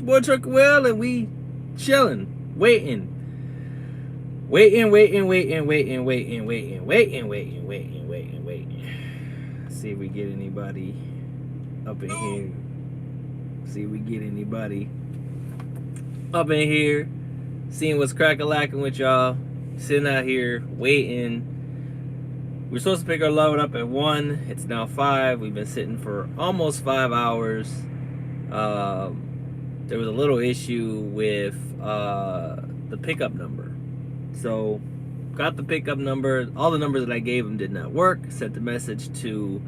your boy Trucker Will, and we chilling, waiting. See if we get anybody up in here. Seeing what's crack-a-lacking with y'all. Sitting out here waiting. We're supposed to pick our load up at 1. It's now 5. We've been sitting for almost 5 hours. There was a little issue with the pickup number. So, got the pickup number. All the numbers that I gave them did not work. Sent the message to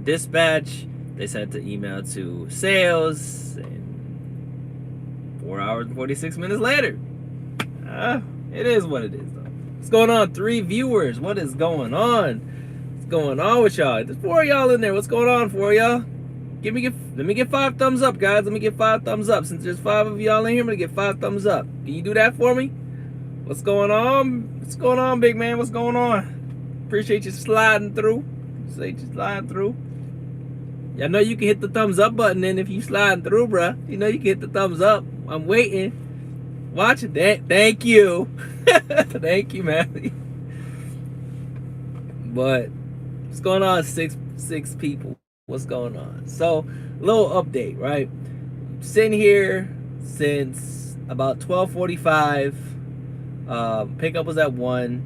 dispatch. They sent the email to sales. And 4 hours and 46 minutes later. It is what it is, though. What's going on? 3 viewers. What is going on? What's going on with y'all? There's 4 of y'all in there. What's going on, 4 of y'all? Let me get 5 thumbs up, guys. Let me get 5 thumbs up. Since there's 5 of y'all in here, I'm gonna get 5 thumbs up. Can you do that for me? What's going on? What's going on, big man? What's going on? Appreciate you sliding through. I know you can hit the thumbs up button then if you sliding through, bruh. You know you can hit the thumbs up. I'm waiting. Watch it. Thank you. Thank you, man. But what's going on, six people? What's going on? So, little update, right? Sitting here since about 12:45. Pickup was at 1.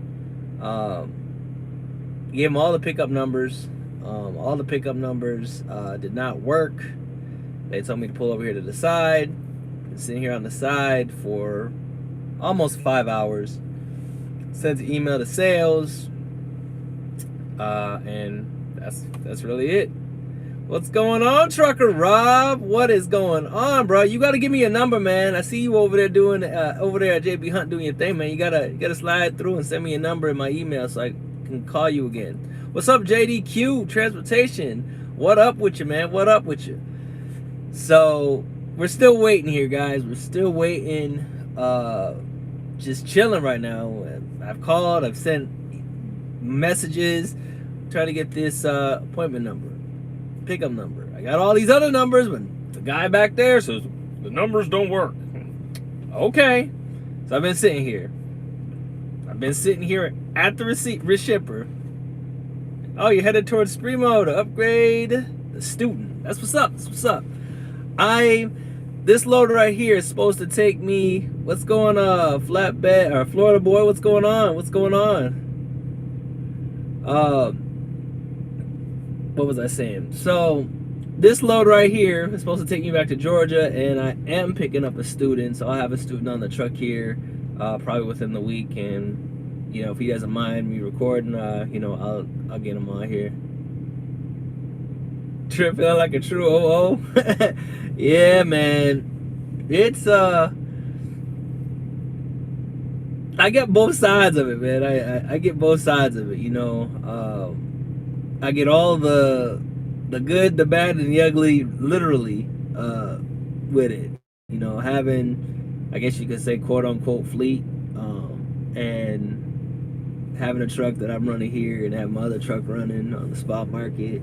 Gave them all the pickup numbers. All the pickup numbers did not work. They told me to pull over here to the side. Been sitting here on the side for almost 5 hours. Sent an email to sales. And that's really it. What's going on, Trucker Rob? What is going on, bro? You gotta give me a number, man. I see you over there doing over there at JB Hunt doing your thing, man. You gotta slide through and send me a number in my email so I can call you again. What's up, JDQ Transportation? What up with you, man? What up with you? So we're still waiting here, guys. We're still waiting. Just chilling right now. I've called. I've sent messages trying to get this appointment number. Pickup number. I got all these other numbers, but the guy back there says the numbers don't work. Okay. So I've been sitting here. At the shipper. Oh, you're headed towards Spremo to upgrade the student. That's what's up. This load right here is supposed to take me. What's going on, flatbed or Florida boy? What's going on? What was I saying? So this load right here is supposed to take me back to Georgia, and I am picking up a student, so I'll have a student on the truck here probably within the week. And you know, if he doesn't mind me recording, you know, I'll get him on here. Trip feeling like a true OO. Yeah, man. It's I get both sides of it, man. I get both sides of it, you know. I get all the good, the bad, and the ugly, literally, with it. You know, having, I guess you could say, quote unquote, fleet, and having a truck that I'm running here and have my other truck running on the spot market.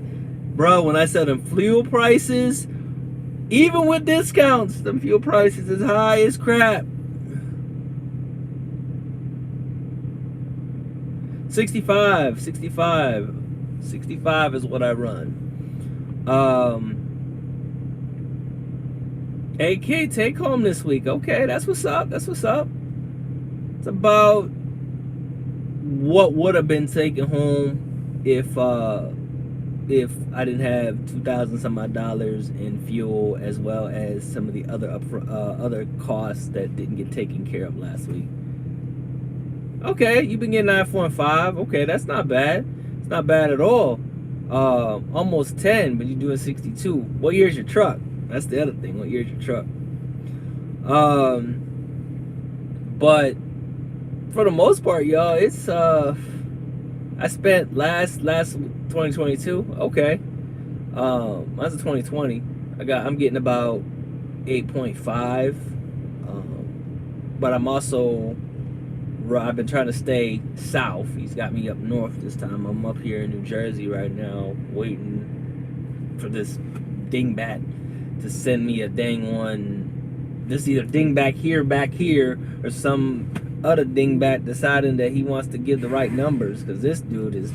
Bro, when I sell them fuel prices, even with discounts, them fuel prices is high as crap. 65 is what I run. AK take home this week. Okay, that's what's up. It's about what would have been taken home if I didn't have 2,000 some odd dollars in fuel, as well as some of the other costs that didn't get taken care of last week. Okay, you've been getting 9.5. Okay, that's not bad. It's not bad at all. Almost 10, but you're doing 62. What year's your truck? That's the other thing. What year's your truck? But for the most part, y'all, it's I spent last 2022. Okay, mine's a 2020. I'm getting about 8.5. But I'm also, I've been trying to stay south. He's got me up north this time. I'm up here in New Jersey right now, waiting for this dingbat to send me a dang one This either dingbat back here, or some other dingbat deciding that he wants to give the right numbers, because this dude is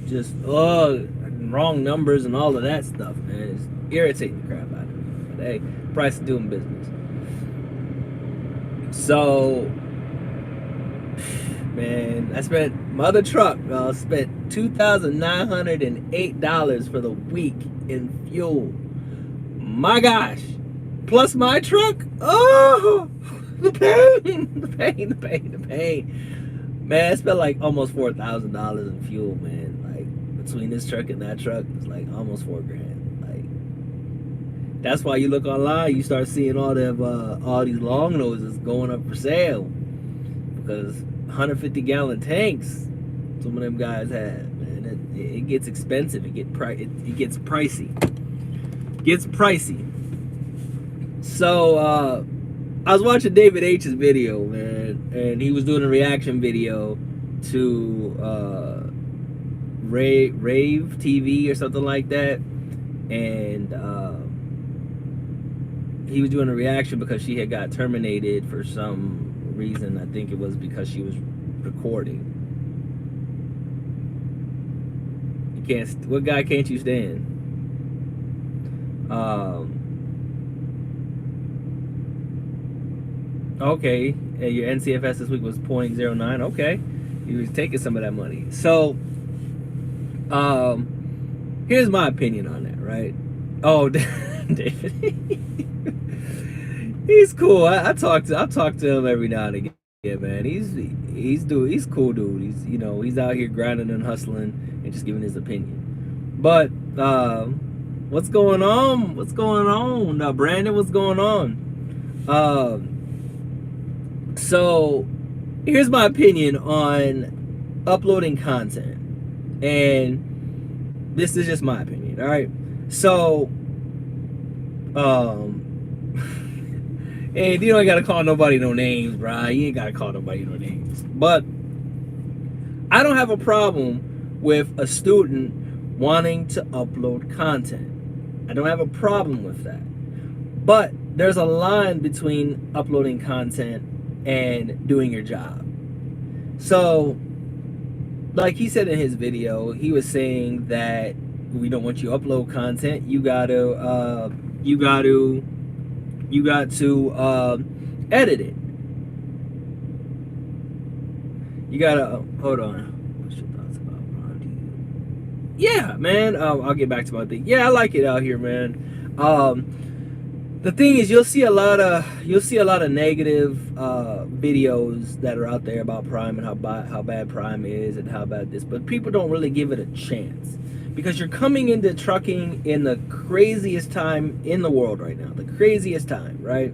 just wrong numbers and all of that stuff, man. It's irritating the crap out of me. But hey, price of doing business. So, man, I spent my other truck. Spent $2,908 for the week in fuel. My gosh, plus my truck. Oh, the pain. Man, I spent like almost $4,000 in fuel, man. Like between this truck and that truck, it's like almost $4,000. Like that's why you look online, you start seeing all these long noses going up for sale, because 150-gallon tanks some of them guys have, man. It gets expensive. It gets pricey. So I was watching David H's video, man, and he was doing a reaction video to Rave TV or something like that, and he was doing a reaction because she had got terminated for some reason. I think it was because she was recording. You can't. What guy can't you stand? Okay, your NCFS this week was 0.09. Okay, he was taking some of that money. So, here's my opinion on that, right? Oh, David, he's cool. I talk to him every now and again, man. He's cool, dude. He's out here grinding and hustling and just giving his opinion. But what's going on? Now, Brandon, what's going on? So here's my opinion on uploading content, and this is just my opinion. All right, so and you don't gotta call nobody no names, bro. You ain't gotta call nobody no names. But I don't have a problem with a student wanting to upload content. I don't have a problem with that. But there's a line between uploading content and doing your job. So, like he said in his video, he was saying that we don't want you to upload content. You got to edit it. You gotta hold on. What's your thoughts about Ron? Yeah, man. I'll get back to my thing. Yeah, I like it out here, man. The thing is, you'll see a lot of negative videos that are out there about Prime and how bad Prime is and how bad this, but people don't really give it a chance, because you're coming into trucking in the craziest time in the world right now, the craziest time, right?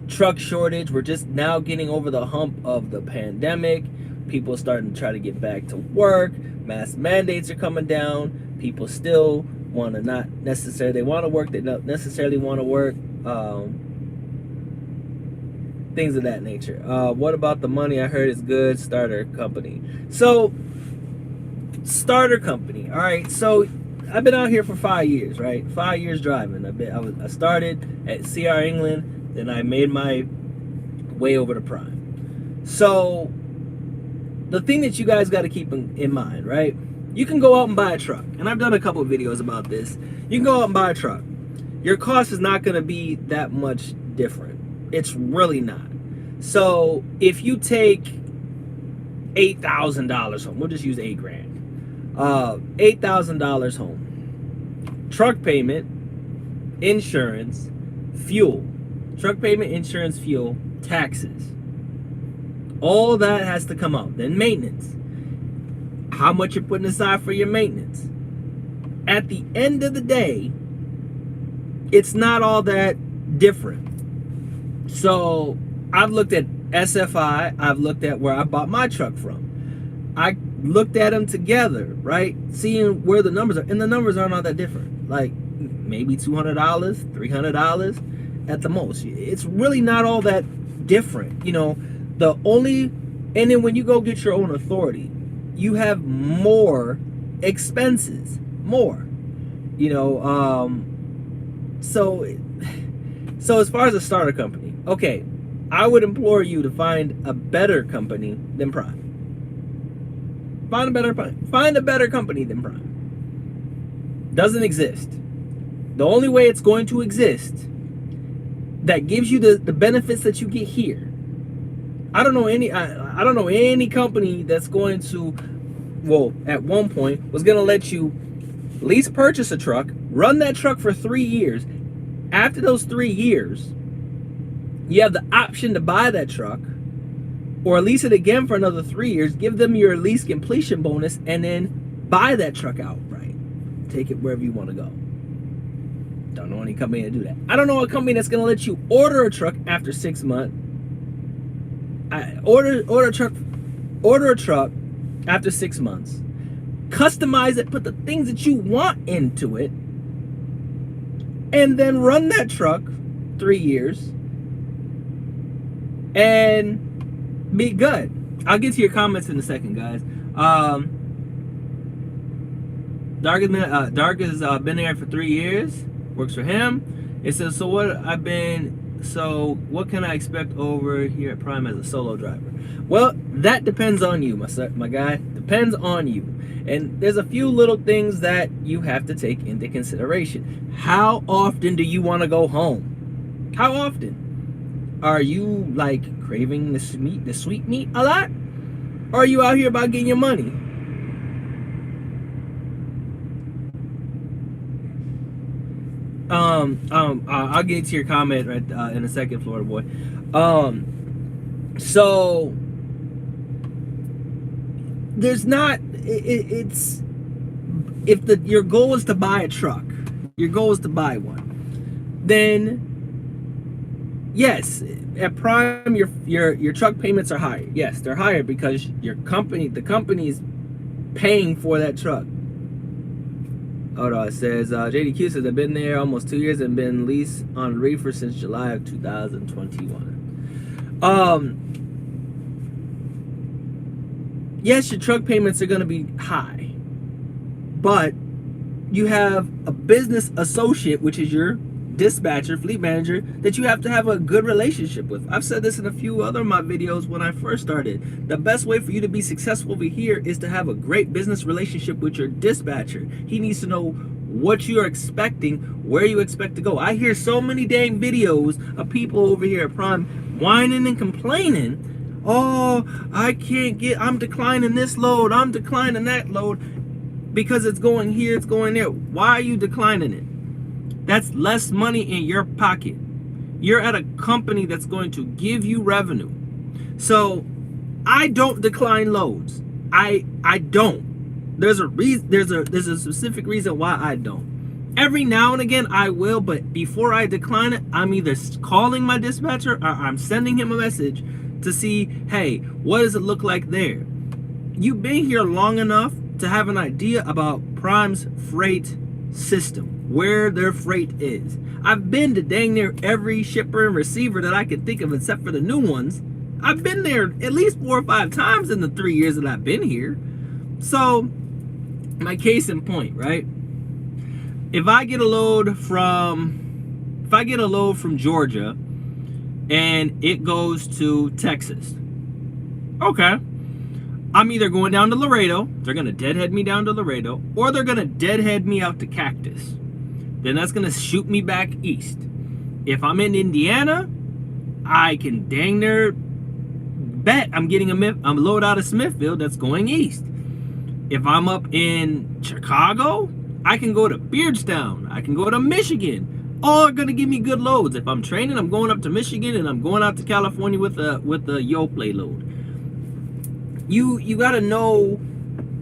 Truck shortage. We're just now getting over the hump of the pandemic. People starting to try to get back to work. Mask mandates are coming down. People still want to not necessarily, they want to work, they don't necessarily want to work, things of that nature. What about the money? I heard it's good. Starter company. So starter company, all right. So I've been out here for 5 years, right? 5 years driving. I started at CR England, then I made my way over to Prime. So the thing that you guys got to keep in mind, right? You can go out and buy a truck, and I've done a couple of videos about this. You can go out and buy a truck. Your cost is not going to be that much different. It's really not. So if you take $8,000 home, we'll just use $8,000. $8,000 home. Truck payment, insurance, fuel. Truck payment, insurance, fuel, taxes. All that has to come out. Then maintenance. How much you're putting aside for your maintenance. At the end of the day, it's not all that different. So I've looked at SFI. I've looked at where I bought my truck from. I looked at them together, right? Seeing where the numbers are. And the numbers aren't all that different. Like maybe $200, $300 at the most. It's really not all that different. And then when you go get your own authority, you have more expenses, more, So as far as a starter company, okay, I would implore you to find a better company than Prime. Find a better company than Prime. Doesn't exist. The only way it's going to exist that gives you the benefits that you get here. I don't know any company that's going to, well, at one point was going to let you lease purchase a truck, run that truck for 3 years. After those 3 years, you have the option to buy that truck or lease it again for another 3 years, give them your lease completion bonus, and then buy that truck outright. Take it wherever you want to go. Don't know any company to do that. I don't know a company that's going to let you order a truck after 6 months. Order a truck after 6 months. Customize it, put the things that you want into it, and then run that truck 3 years and be good. I'll get to your comments in a second, guys. Dark has been there for 3 years. Works for him. It says, so what can I expect over here at Prime as a solo driver? Well, that depends on you, my guy. Depends on you. And there's a few little things that you have to take into consideration. How often do you want to go home? How often? Are you like craving the sweet meat a lot? Or are you out here about getting your money? I'll get to your comment right in a second, Florida boy. So there's not. It's if your goal is to buy a truck, your goal is to buy one, then yes, at Prime your truck payments are higher. Yes, they're higher because the company's paying for that truck. Hold on, it says JDQ says I've been there almost 2 years and been leased on reefer since July of 2021. Yes, your truck payments are going to be high, but you have a business associate, which is your dispatcher, fleet manager, that you have to have a good relationship with. I've said this in a few other of my videos when I first started. The best way for you to be successful over here is to have a great business relationship with your dispatcher. He needs to know what you're expecting, where you expect to go. I hear so many dang videos of people over here at Prime whining and complaining. Oh, I'm declining this load, I'm declining that load because it's going here, it's going there. Why are you declining it? That's less money in your pocket. You're at a company that's going to give you revenue. So I don't decline loads. I don't. There's a reason. There's a specific reason why I don't. Every now and again I will, but before I decline it, I'm either calling my dispatcher or I'm sending him a message to see, hey, what does it look like there? You've been here long enough to have an idea about Prime's freight system, where their freight is. I've been to dang near every shipper and receiver that I can think of except for the new ones. I've been there at least 4 or 5 times in the 3 years that I've been here. So my case in point, right? If I get a load from Georgia and it goes to Texas, okay, I'm either going down to Laredo, they're gonna deadhead me down to Laredo, or they're gonna deadhead me out to Cactus. Then that's gonna shoot me back east. If I'm in Indiana, I can dang near bet I'm getting a load out of Smithfield that's going east. If I'm up in Chicago, I can go to Beardstown, I can go to Michigan. All are gonna give me good loads. If I'm training, I'm going up to Michigan and I'm going out to California with a Yoplait load. You gotta know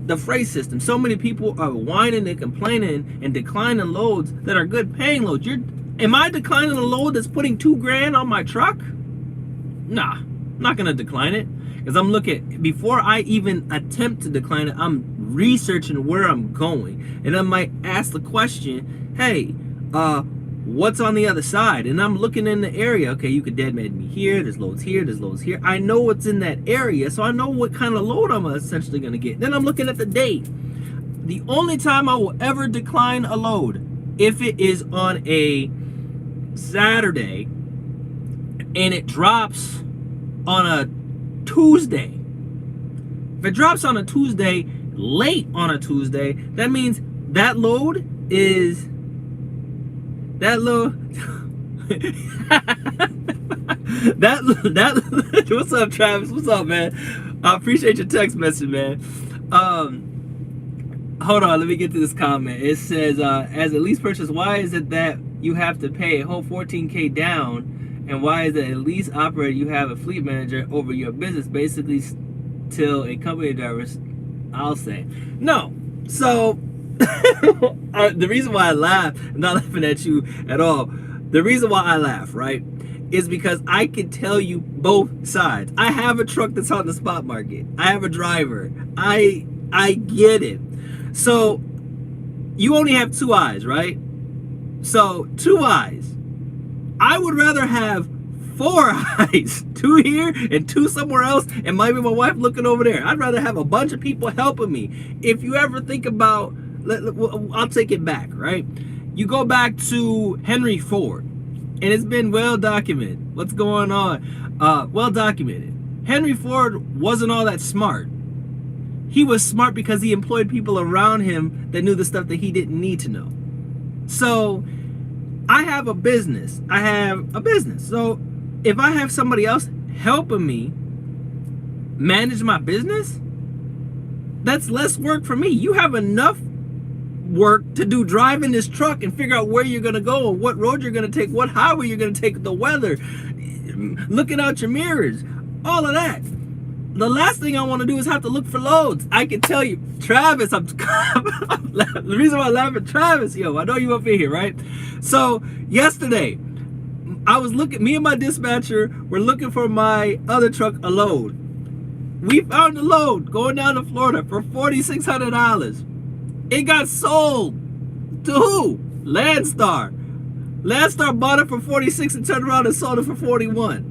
the freight system. So many people are whining and complaining and declining loads that are good paying loads. Am I declining a load that's putting $2 grand on my truck? Nah, I'm not gonna decline it. Because I'm looking, before I even attempt to decline it, I'm researching where I'm going. And I might ask the question, hey, what's on the other side? And I'm looking in the area. Okay, you could deadhead me here, there's loads here, there's loads here. I know what's in that area, so I know what kind of load I'm essentially gonna get. Then I'm looking at the date. The only time I will ever decline a load, if it is on a Saturday and it drops on a Tuesday. If it drops on a Tuesday, late on a Tuesday, that means that load is that what's up, Travis? What's up, man? I appreciate your text message, man. Hold on, let me get to this comment. It says, as a lease purchase, why is it that you have to pay a whole $14K down, and why is it a lease operator you have a fleet manager over your business, basically till a company driver? I'll say no. So the reason why I laugh, I'm not laughing at you at all. The reason why I laugh, right, is because I can tell you both sides. I have a truck that's on the spot market. I have a driver. I get it. So you only have two eyes, right? So 2 eyes. I would rather have 4 eyes, 2 here and 2 somewhere else, and maybe my wife looking over there. I'd rather have a bunch of people helping me. If you ever think about, I'll take it back, right? You go back to Henry Ford, and it's been well documented what's going on. Well documented. Henry Ford wasn't all that smart. He was smart because he employed people around him that knew the stuff that he didn't need to know. So I have a business. So if I have somebody else helping me manage my business, that's less work for me. You have enough work to do driving this truck and figure out where you're going to go, or what road you're going to take, what highway you're going to take, the weather, looking out your mirrors, all of that. The last thing I want to do is have to look for loads. I can tell you, Travis, the reason why I laugh at Travis, yo, I know you up in here, right? So yesterday, I was me and my dispatcher were looking for my other truck a load. We found a load going down to Florida for $4,600. It got sold to who? Landstar. Landstar bought it for $46 and turned around and sold it for $41.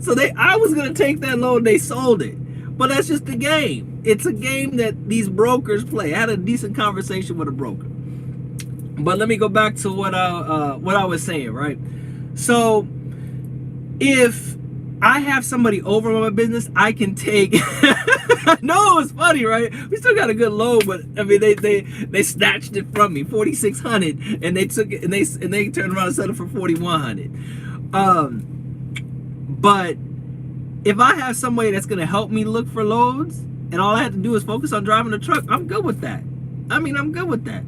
So I was gonna take that loan, they sold it. But that's just the game. It's a game that these brokers play. I had a decent conversation with a broker. But let me go back to what I was saying, right? So if I have somebody over my business, I can take no, it's funny, right? We still got a good load, but I mean they snatched it from me, $4,600, and they took it and they turned around and sold it for $4,100. But if I have somebody that's gonna help me look for loads, and all I have to do is focus on driving the truck, I'm good with that. I'm good with that.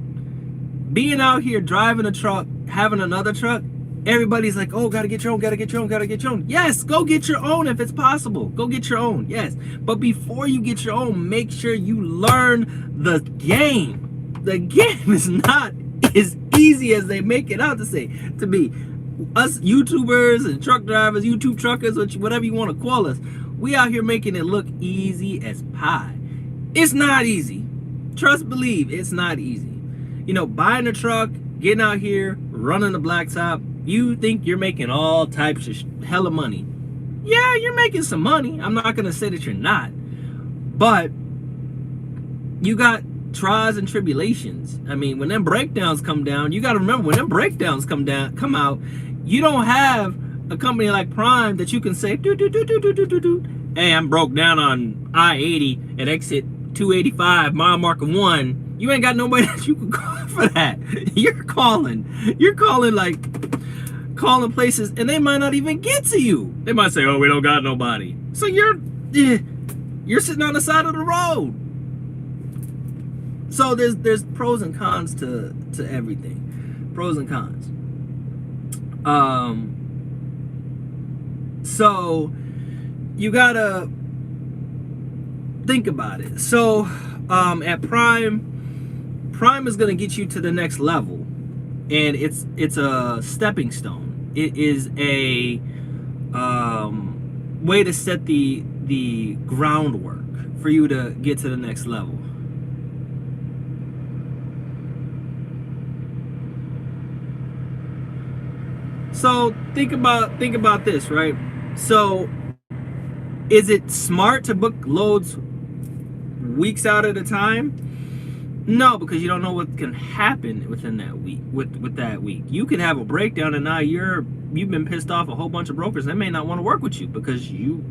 Being out here driving a truck, having another truck, everybody's like, oh, gotta get your own, gotta get your own, gotta get your own. Yes, go get your own if it's possible. Go get your own, yes. But before you get your own, make sure you learn the game. The game is not as easy as they make it out to be. Us YouTubers and truck drivers, YouTube truckers, whatever you want to call us, we out here making it look easy as pie. It's not easy. Trust, believe, it's not easy. You know, buying a truck, getting out here, running the blacktop, you think you're making all types of hella money. Yeah, you're making some money. I'm not going to say that you're not. But you got trials and tribulations. I mean, when them breakdowns come down, you got to remember, when them breakdowns come out, you don't have a company like Prime that you can say, hey, I'm broke down on I-80 at exit 285, mile marker 1. You ain't got nobody that you can call for that. You're calling places, and they might not even get to you. They might say, oh, we don't got nobody. So you're sitting on the side of the road. So there's pros and cons to everything. Pros and cons. So you gotta think about it. So at Prime is gonna get you to the next level, and it's a stepping stone. It is a way to set the groundwork for you to get to the next level. So think about this, right? So is it smart to book loads weeks out at a time? No, because you don't know what can happen within that week. With that week, you could have a breakdown, and now you've been pissed off a whole bunch of brokers. They may not want to work with you because you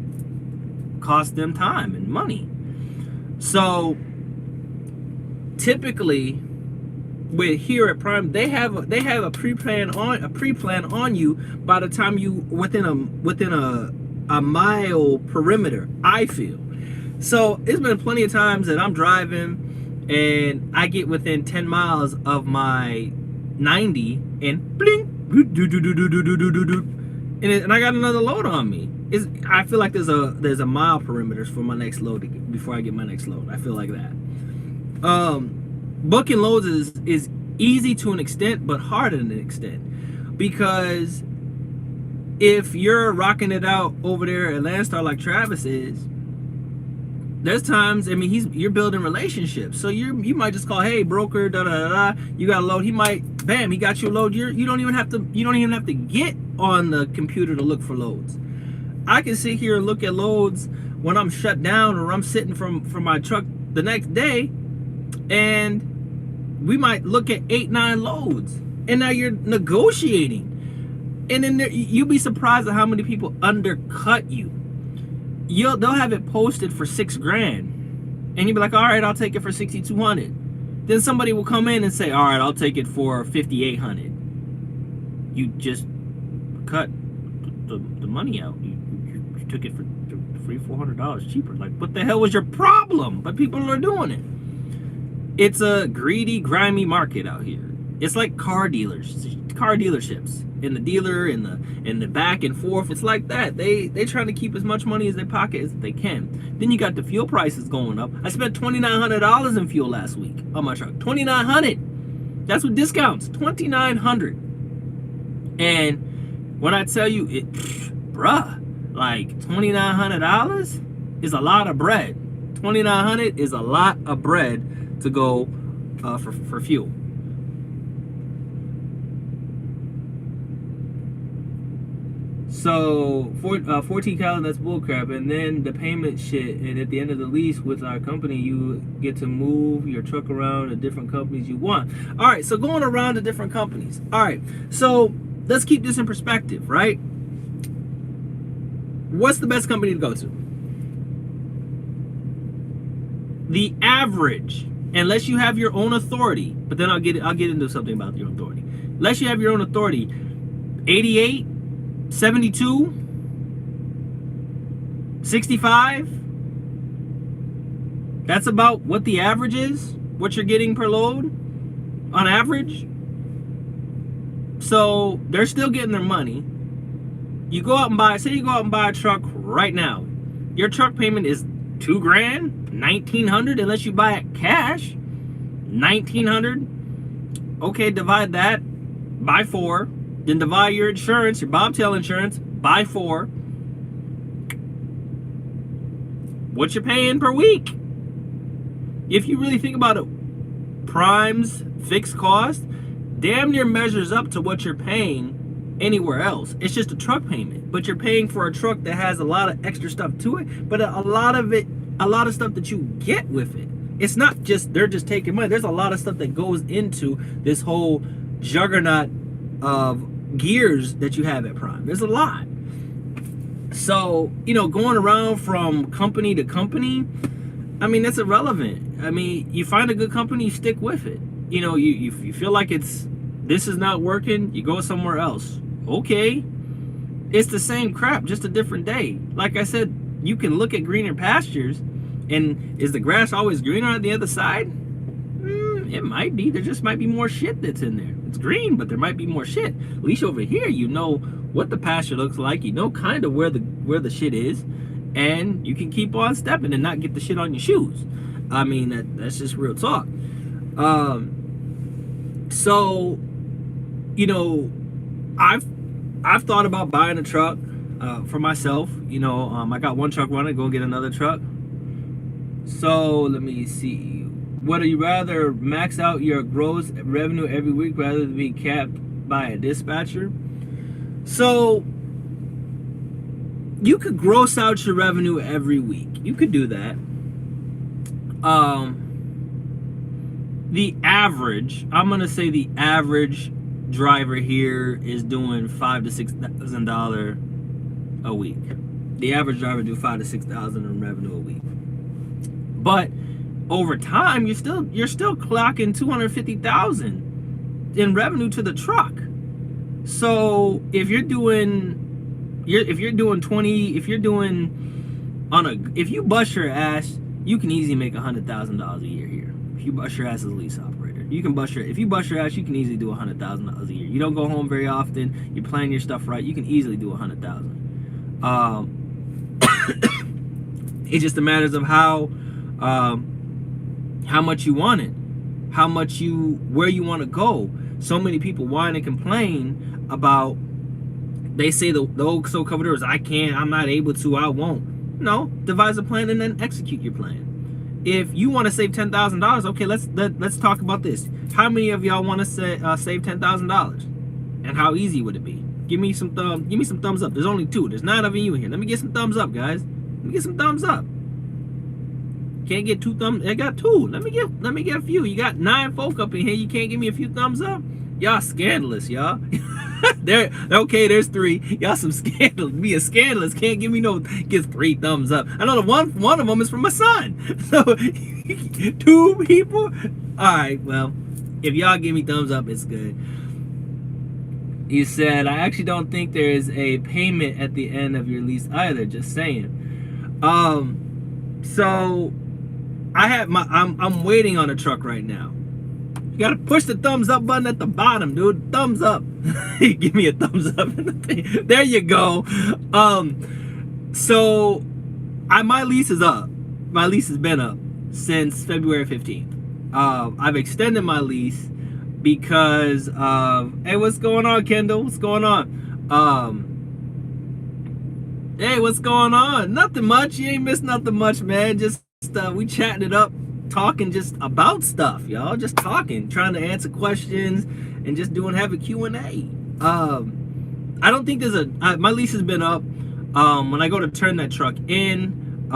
cost them time and money. So typically, with here at Prime, they have a pre-plan on you by the time you within a mile perimeter. I feel so. It's been plenty of times that I'm driving and I get within 10 miles of my 90 and blink, and I got another load on me. I feel like there's a mile perimeter for my next load before I get my next load. I feel like that. Booking loads is easy to an extent, but hard to an extent, because if you're rocking it out over there at Landstar like Travis is, there's times, I mean, you're building relationships. So you might just call, hey broker, da da da, you got a load. He might, bam, he got you a load. You don't even have to get on the computer to look for loads. I can sit here and look at loads when I'm shut down or I'm sitting from my truck the next day, and we might look at 8-9 loads, and now you're negotiating, and then you'll be surprised at how many people undercut you. They'll have it posted for $6,000, and you'll be like, all right, I'll take it for $6,200. Then somebody will come in and say, all right, I'll take it for $5,800. You just cut the money out. You took it for $300-400 cheaper. Like, what the hell was your problem? But people are doing it. It's a greedy, grimy market out here. It's like car dealerships, and the dealer and the back and forth. It's like that. They trying to keep as much money as they pocket as they can. Then you got the fuel prices going up. I spent $2,900 in fuel last week on my truck. $2,900. That's with discounts. $2,900. And when I tell you it, bruh, like $2,900 is a lot of bread. $2,900 is a lot of bread to go for fuel. So 14 calories, that's bullcrap. And then the payment shit, and at the end of the lease with our company, you get to move your truck around to different companies you want. All right, so going around to different companies. All right, so let's keep this in perspective, right? What's the best company to go to? The average, unless you have your own authority, but then I'll get into something about your authority. Unless you have your own authority, 88, 72, 65. That's about what the average is, what you're getting per load on average. So they're still getting their money. You go out and buy a truck right now. Your truck payment is $2,000, $1,900, unless you buy it cash. $1,900. Okay, divide that by 4. Then divide your insurance, your bobtail insurance, by 4. What you're paying per week? If you really think about it, Prime's fixed cost damn near measures up to what you're paying anywhere else. It's just a truck payment, but you're paying for a truck that has a lot of extra stuff to it, but a lot of stuff that you get with it. It's not just they're just taking money. There's a lot of stuff that goes into this whole juggernaut of gears that you have at Prime. There's a lot. So, going around from company to company, I mean, that's irrelevant. I mean, you find a good company, you stick with it. You feel like this is not working, you go somewhere else. Okay. It's the same crap, just a different day. Like I said, you can look at greener pastures, and is the grass always greener on the other side? It might be. There just might be more shit that's in there. It's green, but there might be more shit. At least over here, you know what the pasture looks like. You know kind of where the shit is, and you can keep on stepping and not get the shit on your shoes. I mean, that's just real talk. So, I've thought about buying a truck for myself. I got one truck running, go get another truck. So let me see. Would you rather max out your gross revenue every week rather than be capped by a dispatcher? So you could gross out your revenue every week. You could do that. the average, I'm gonna say the average driver here is doing $5,000 to $6,000 a week. The average driver do $5,000 to $6,000 in revenue a week. But over time, you're still clocking $250,000 in revenue to the truck. So if you're doing 20, if you bust your ass, you can easily make $100,000 a year here. If you bust your ass as a lease operator, if you bust your ass, you can easily do $100,000 a year. You don't go home very often. You plan your stuff right. You can easily do $100,000. It's just a matter of how much you want it, where you want to go. So many people whine and complain about. They say the old so covered doors. I'm not able to. I won't. No, devise a plan and then execute your plan. If you want to save $10,000, okay, let's talk about this. How many of y'all want to save $10,000? And how easy would it be? Give me some thumbs up. There's only 2. There's 9 of you here. Let me get some thumbs up, guys. Let me get some thumbs up. Can't get 2 thumbs. I got 2. Let me get a few. You got 9 folk up in here. You can't give me a few thumbs up. Y'all scandalous, y'all. There's 3. Y'all some scandal. Be a scandalous. Can't give me get 3 thumbs up. I know the one of them is from my son. So 2 people. All right. Well, if y'all give me thumbs up, it's good. You said, I actually don't think there is a payment at the end of your lease either. Just saying. So I'm waiting on a truck right now. You gotta push the thumbs up button at the bottom, dude. Thumbs up. Give me a thumbs up. There you go. So my lease is up. My lease has been up since February 15th. I've extended my lease because hey, what's going on, Kendall? What's going on? Hey, what's going on? Nothing much. You ain't missed nothing much, man. Just we chatting it up, talking just about stuff, y'all. Just talking, trying to answer questions, and just have a Q&A. I don't think there's my lease has been up. When I go to turn that truck in,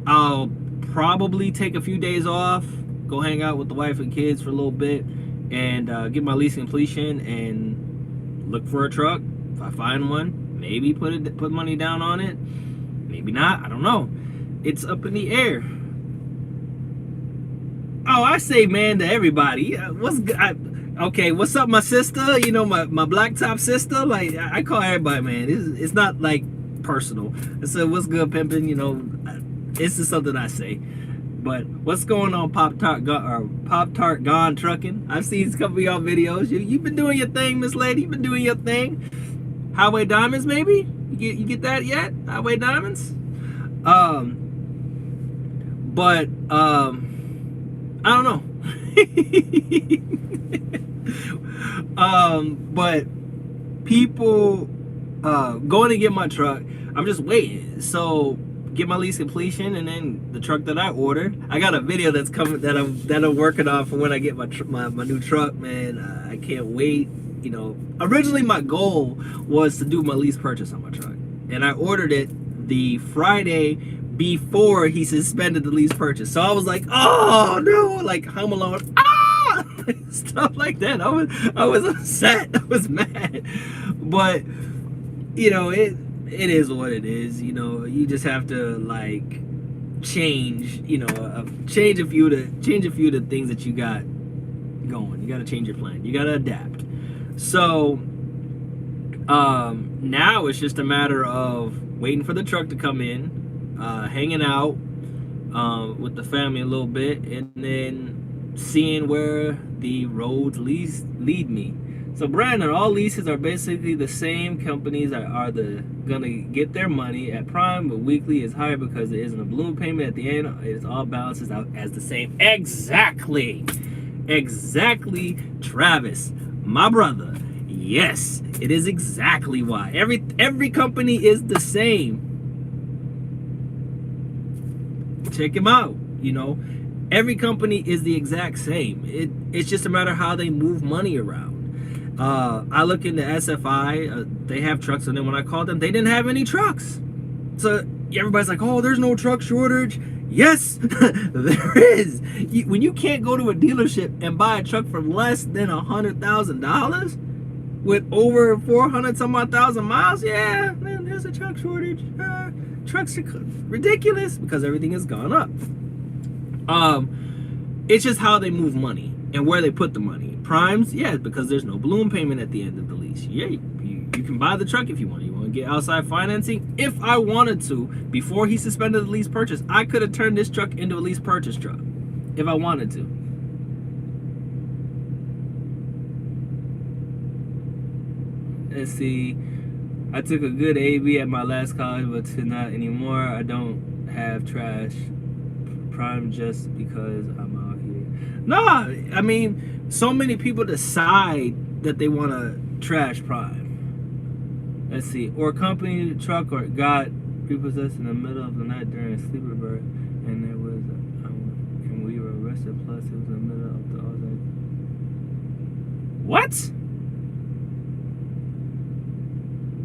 I'll probably take a few days off, go hang out with the wife and kids for a little bit, and get my lease completion and look for a truck. If I find one, maybe put money down on it. Maybe not. I don't know. It's up in the air. Oh, I say man to everybody. Okay, what's up, my sister? You know, my blacktop sister. Like, I call everybody man. It's not like personal. So what's good, pimpin'? You know, it's just something I say. But what's going on, Pop Tart Gone Trucking? I've seen a couple of y'all videos. You've been doing your thing, Miss Lady. You've been doing your thing. Highway Diamonds, maybe? You get that yet? Highway Diamonds? But I don't know. But people going to get my truck. I'm just waiting. So get my lease completion, and then the truck that I ordered. I got a video that's coming that I'm working on for when I get my new truck, man. I can't wait. You know, originally my goal was to do my lease purchase on my truck, and I ordered it the Friday before he suspended the lease purchase. So I was like, oh no, like Home Alone, stuff like that. I was upset. I was mad. But you know, it is what it is. You know, you just have to like change. You know, change a few of the things that you got going. You got to change your plan. You got to adapt. So now it's just a matter of waiting for the truck to come in, hanging out with the family a little bit, and then seeing where the roads lead me. So Brandon, all leases are basically the same. Companies are gonna get their money at prime, but weekly is higher because there isn't a balloon payment at the end. It all balances out as the same. Exactly, Travis, my brother. Yes, it is exactly why. Every company is the same. Check him out. You know, every company is the exact same. It's just a matter of how they move money around. I look into SFI. They have trucks, and then when I called them, they didn't have any trucks. So everybody's like, "Oh, there's no truck shortage." Yes, there is. When you can't go to a dealership and buy a truck for less than $100,000 with over 400 some odd thousand miles, yeah, man, there's a truck shortage. Trucks are ridiculous because everything has gone up. It's just how they move money and where they put the money. Primes, yeah, because there's no balloon payment at the end of the lease. Yeah, you can buy the truck if you want. You want to get outside financing? If I wanted to, before he suspended the lease purchase, I could have turned this truck into a lease purchase truck if I wanted to. Let's see. I took a good AB at my last college, but not anymore. I don't have trash Prime just because I'm out here. No, I mean, so many people decide that they want to trash Prime. Let's see. Or company truck or got repossessed in the middle of the night during a sleeper bird, and there was and we were arrested. Plus, it was in the middle of the what?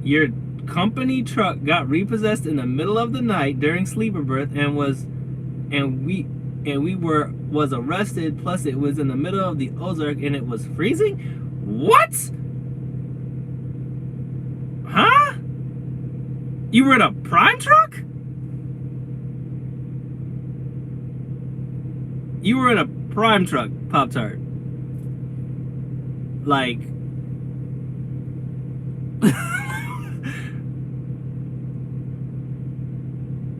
Your company truck got repossessed in the middle of the night during sleeper berth and was arrested, plus it was in the middle of the Ozark and it was freezing? What? Huh? You were in a Prime truck? You were in a Prime truck, Pop-Tart. Like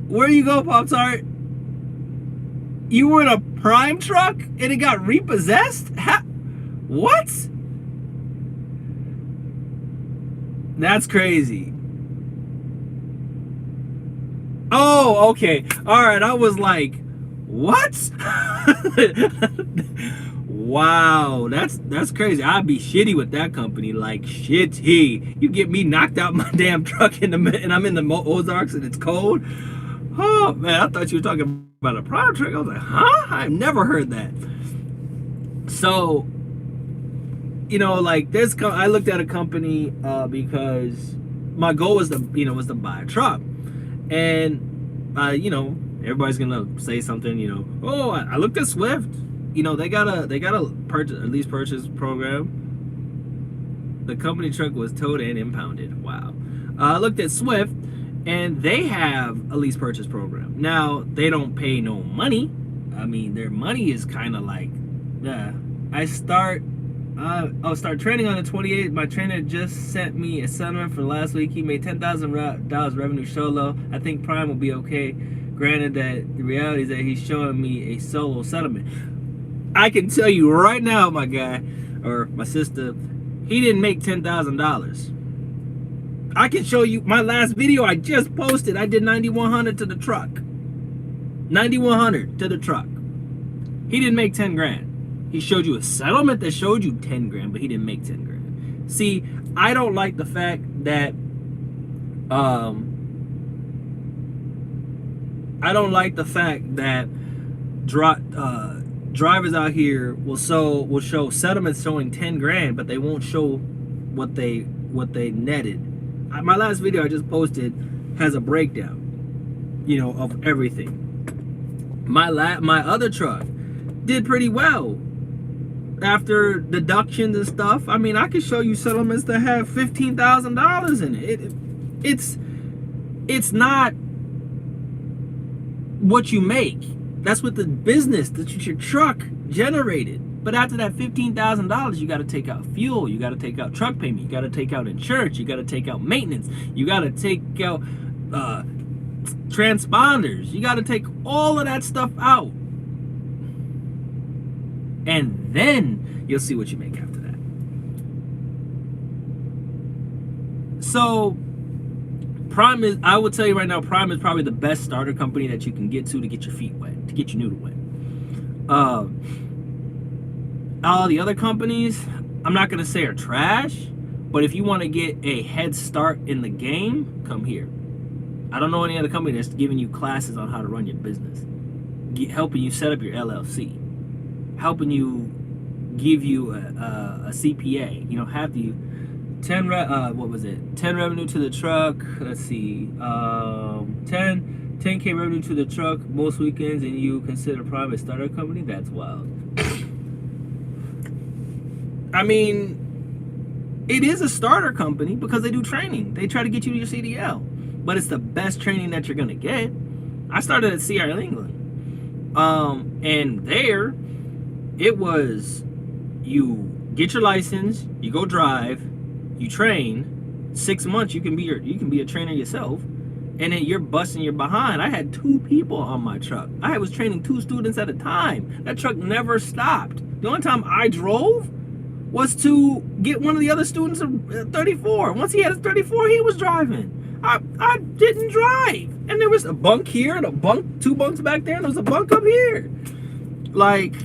where you go, Pop-Tart? You were in a Prime truck and it got repossessed? What? That's crazy. Oh, okay. All right. I was like, what? Wow, that's crazy. I'd be shitty with that company, like shitty. You get me knocked out my damn truck and I'm in the Ozarks and it's cold. Oh man, I thought you were talking about a Prime truck. I was like, huh? I've never heard that. So, you know, like this, I looked at a company because my goal was to buy a truck, and you know, everybody's gonna say something. You know, oh, I looked at Swift. You know, they got a lease purchase program. The company truck was towed and impounded. Wow. I looked at Swift, and they have a lease purchase program. Now, they don't pay no money. I mean, their money is kind of like, yeah. I'll start training on the 28th. My trainer just sent me a settlement for last week. He made $10,000 revenue solo. I think Prime will be okay. Granted that the reality is that he's showing me a solo settlement. I can tell you right now, my guy, or my sister, he didn't make $10,000. I can show you my last video I just posted. I did 9,100 to the truck. 9,100 to the truck. He didn't make 10 grand. He showed you a settlement that showed you 10 grand, but he didn't make 10 grand. See, I don't like the fact that drivers out here will show settlements showing 10 grand, but they won't show what they netted. My last video I just posted has a breakdown, you know, of everything. My other truck did pretty well after deductions and stuff. I mean, I could show you settlements that have $15,000 in it. It's not what you make. That's what the business that your truck generated. But after that $15,000, you got to take out fuel, you got to take out truck payment, you got to take out insurance, you got to take out maintenance, you got to take out transponders, you got to take all of that stuff out. And then you'll see what you make after that. So Prime is, I will tell you right now, Prime is probably the best starter company that you can get to get your feet wet, to get your noodle wet. All the other companies, I'm not gonna say are trash, but if you want to get a head start in the game, come here. I don't know any other company that's giving you classes on how to run your business, helping you set up your LLC, helping you give you a CPA. You know, have you 10 revenue to the truck. Let's see, 10 10K revenue to the truck most weekends, and you consider private starter company? That's wild. I mean, it is a starter company because they do training. They try to get you to your CDL, but it's the best training that you're gonna get. I started at CR England, and there, it was you get your license, you go drive, you train. 6 months you can be a trainer yourself, and then you're busting your behind. I had 2 people on my truck. I was training 2 students at a time. That truck never stopped. The only time I drove was to get one of the other students a 34. Once he had his 34, he was driving. I didn't drive. And there was a bunk here and a bunk, 2 bunks back there, and there was a bunk up here. Like,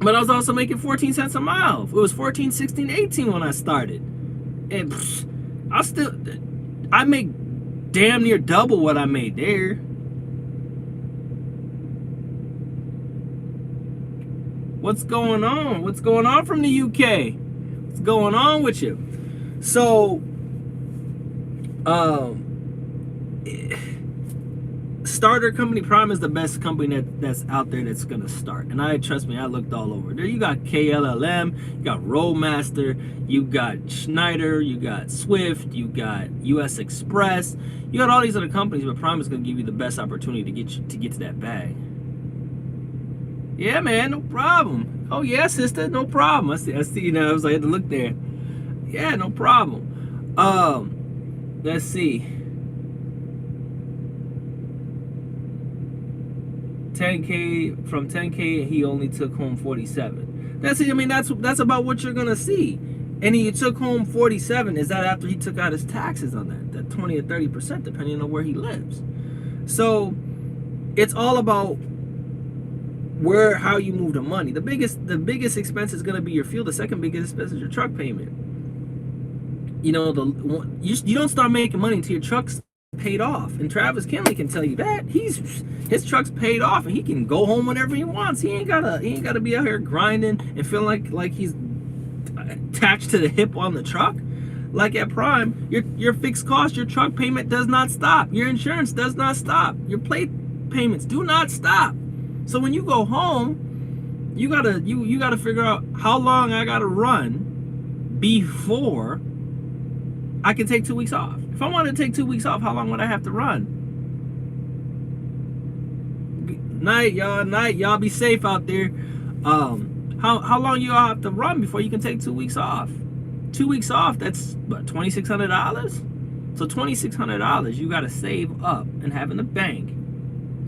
but I was also making 14 cents a mile. It was 14, 16, 18 when I started. And I make damn near double what I made there. What's going on? What's going on from the UK? What's going on with you? So, starter company Prime is the best company that's out there that's gonna start. And trust me, I looked all over. There you got KLLM, you got Roadmaster, you got Schneider, you got Swift, you got US Express, you got all these other companies, but Prime is gonna give you the best opportunity to get to that bag. Yeah, man, no problem. Oh yeah, sister, no problem. I see. You know, I had to look there. Yeah, no problem. Let's see. 10K from 10K, he only took home 47. That's it. I mean, that's about what you're gonna see. And he took home 47. Is that after he took out his taxes on that 20 or 30%, depending on where he lives? So it's all about how you move the money. The biggest expense is gonna be your fuel. The second biggest expense is your truck payment. You know, you don't start making money until your truck's paid off. And Travis Kinley can tell you that his truck's paid off and he can go home whenever he wants. He ain't gotta be out here grinding and feeling like he's attached to the hip on the truck. Like at Prime, your fixed cost, your truck payment does not stop. Your insurance does not stop. Your plate payments do not stop. So when you go home, you gotta figure out how long I gotta run before I can take 2 weeks off. If I wanted to take 2 weeks off, how long would I have to run? Night, y'all. Night, y'all. Be safe out there. How long you all have to run before you can take 2 weeks off? 2 weeks off. That's what, $2,600. So $2,600 you got to save up and have in the bank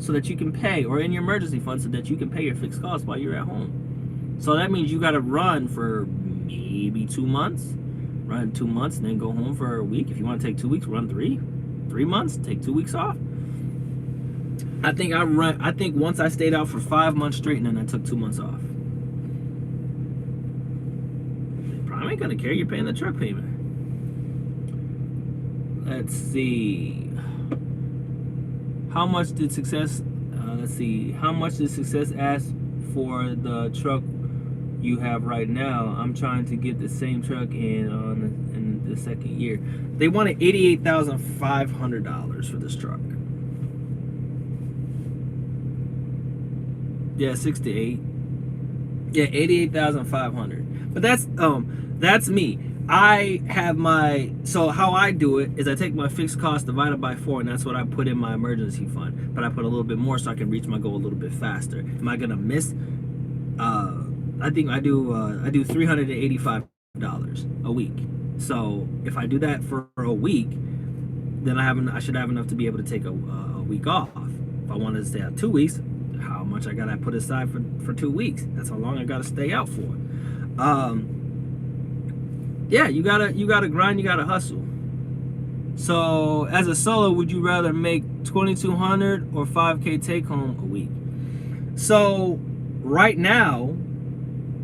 so that you can pay, or in your emergency fund so that you can pay your fixed costs while you're at home. So that means you got to run for maybe 2 months. Run 2 months and then go home for a week. If you want to take 2 weeks, run 3 months, take 2 weeks off. I think once I stayed out for 5 months straight and then I took 2 months off. Prime ain't gonna care, you're paying the truck payment. Let's see. How much did success ask for the truck you have right now? I'm trying to get the same truck in the second year. They wanted $88,500 for this truck. Yeah, 6 to 8. Yeah, 88,500. But that's me. I have so how I do it is I take my fixed cost divided by 4, and that's what I put in my emergency fund. But I put a little bit more so I can reach my goal a little bit faster. Am I gonna miss? I think I do $385 a week. So if I do that for a week, then I should have enough to be able to take a week off. If I wanted to stay out 2 weeks, how much I gotta put aside for 2 weeks? That's how long I gotta stay out for. Yeah, you gotta grind, you gotta hustle. So as a solo, would you rather make $2,200 or $5K take home a week? So right now,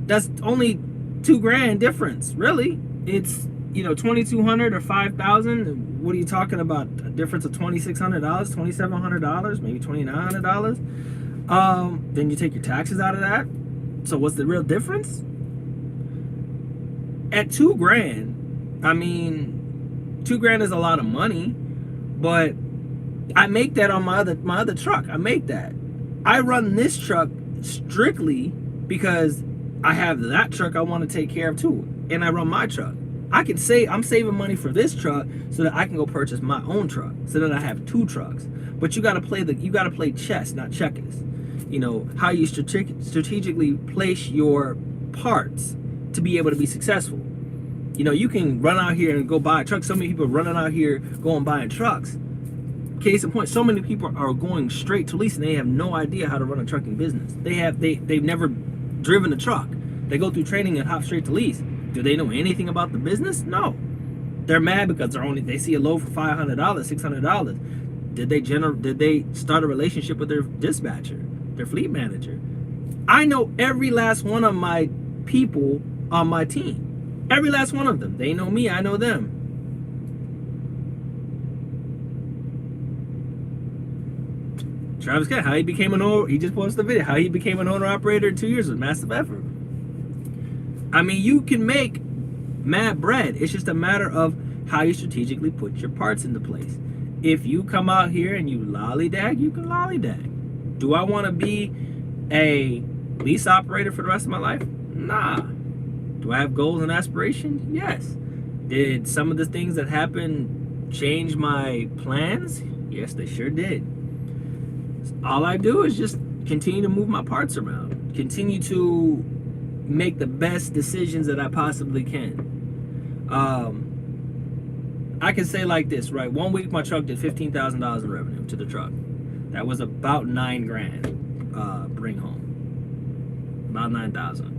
that's only $2,000 difference, really. It's, you know, $2,200 or $5,000. What are you talking about? A difference of $2,600, $2,700, maybe $2,900. Then you take your taxes out of that. So what's the real difference? At $2,000, I mean, $2,000 is a lot of money, but I make that on my other truck. I make that. I run this truck strictly because I have that truck I want to take care of too, and I run my truck. I can say I'm saving money for this truck so that I can go purchase my own truck, so that I have two trucks. But you got to play chess, not checkers. You know how you strategically place your parts to be able to be successful. You know, you can run out here and go buy a truck. So many people running out here going buying trucks. Case in point, so many people are going straight to lease and they have no idea how to run a trucking business. They've never driven a truck. They go through training and hop straight to lease. Do they know anything about the business? No. They're mad because they see a load for $500, $600. Did they start a relationship with their dispatcher, their fleet manager? I know every last one of my people on my team. Every last one of them. They know me, I know them. Travis Scott, how he became an owner, he just posted a video. How he became an owner operator in 2 years with massive effort. I mean, you can make mad bread. It's just a matter of how you strategically put your parts into place. If you come out here and you lollygag, you can lollygag. Do I want to be a lease operator for the rest of my life? Nah. Do I have goals and aspirations? Yes. Did some of the things that happened change my plans? Yes, they sure did. All I do is just continue to move my parts around. Continue to make the best decisions that I possibly can. I can say like this, right? 1 week my truck did $15,000 in revenue to the truck. That was about $9,000 bring home. About 9,000.